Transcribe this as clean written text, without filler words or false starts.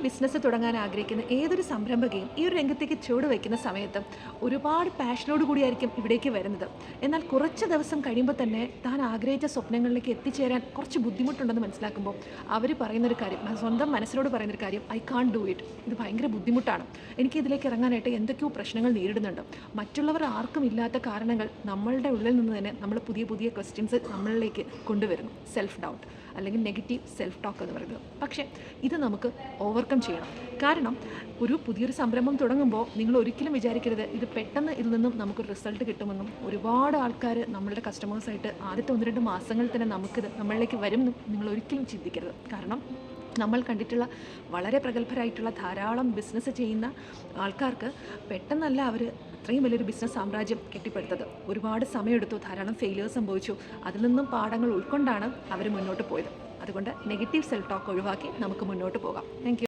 Business തുടങ്ങാൻ ആഗ്രഹിക്കുന്ന ഏതൊരു സംരംഭകയും ഈ ഒരു രംഗത്തേക്ക് ചുവട് വയ്ക്കുന്ന സമയത്ത് ഒരുപാട് പാഷനോട് കൂടിയായിരിക്കും ഇവിടേക്ക് വരുന്നത്. എന്നാൽ കുറച്ച് ദിവസം കഴിയുമ്പോൾ തന്നെ താൻ ആഗ്രഹിച്ച സ്വപ്നങ്ങളിലേക്ക് എത്തിച്ചേരാൻ കുറച്ച് ബുദ്ധിമുട്ടുണ്ടെന്ന് മനസ്സിലാക്കുമ്പോൾ അവർ പറയുന്നൊരു കാര്യം, സ്വന്തം മനസ്സിനോട് പറയുന്നൊരു കാര്യം, ഐ കാൺ ഡു ഇറ്റ്, ഇത് ഭയങ്കര ബുദ്ധിമുട്ടാണ്, എനിക്ക് ഇതിലേക്ക് ഇറങ്ങാനായിട്ട് എന്തൊക്കെയോ പ്രശ്നങ്ങൾ നേരിടുന്നുണ്ട്. മറ്റുള്ളവർ ആർക്കും ഇല്ലാത്ത കാരണങ്ങൾ നമ്മളുടെ ഉള്ളിൽ നിന്ന് തന്നെ നമ്മൾ പുതിയ പുതിയ ക്വസ്റ്റ്യൻസ് നമ്മളിലേക്ക് കൊണ്ടുവരുന്നു. സെൽഫ് ഡൗട്ട് അല്ലെങ്കിൽ നെഗറ്റീവ് സെൽഫ് ടോക്ക് എന്ന് പറയുന്നത്. പക്ഷേ ഇത് നമുക്ക് ഓവർകം ചെയ്യണം. കാരണം പുതിയൊരു സംരംഭം തുടങ്ങുമ്പോൾ നിങ്ങൾ ഒരിക്കലും വിചാരിക്കരുത് ഇത് പെട്ടെന്ന് ഇതിൽ നിന്നും നമുക്കൊരു റിസൾട്ട് കിട്ടുമെന്നും. ഒരുപാട് ആൾക്കാർ നമ്മളുടെ കസ്റ്റമേഴ്സായിട്ട് ആദ്യത്തെ 1-2 മാസങ്ങളിൽ തന്നെ നമുക്കിത് നമ്മളിലേക്ക് വരും എന്നും നിങ്ങൾ ഒരിക്കലും ചിന്തിക്കരുത്. കാരണം നമ്മൾ കണ്ടിട്ടുള്ള വളരെ പ്രഗത്ഭരായിട്ടുള്ള ധാരാളം ബിസിനസ് ചെയ്യുന്ന ആൾക്കാർക്ക് പെട്ടെന്നല്ല അവർ അത്രയും വലിയൊരു ബിസിനസ് സാമ്രാജ്യം കെട്ടിപ്പടുത്തത്. ഒരുപാട് സമയമെടുത്തു, ധാരാളം ഫെയിലിയേഴ്സ് സംഭവിച്ചു, അതിൽ നിന്നും പാഠങ്ങൾ ഉൾക്കൊണ്ടാണ് അവർ മുന്നോട്ട് പോയത്. അതുകൊണ്ട് നെഗറ്റീവ് സെൽഫ് ടോക്ക് ഒഴിവാക്കി നമുക്ക് മുന്നോട്ട് പോകാം. Thank you.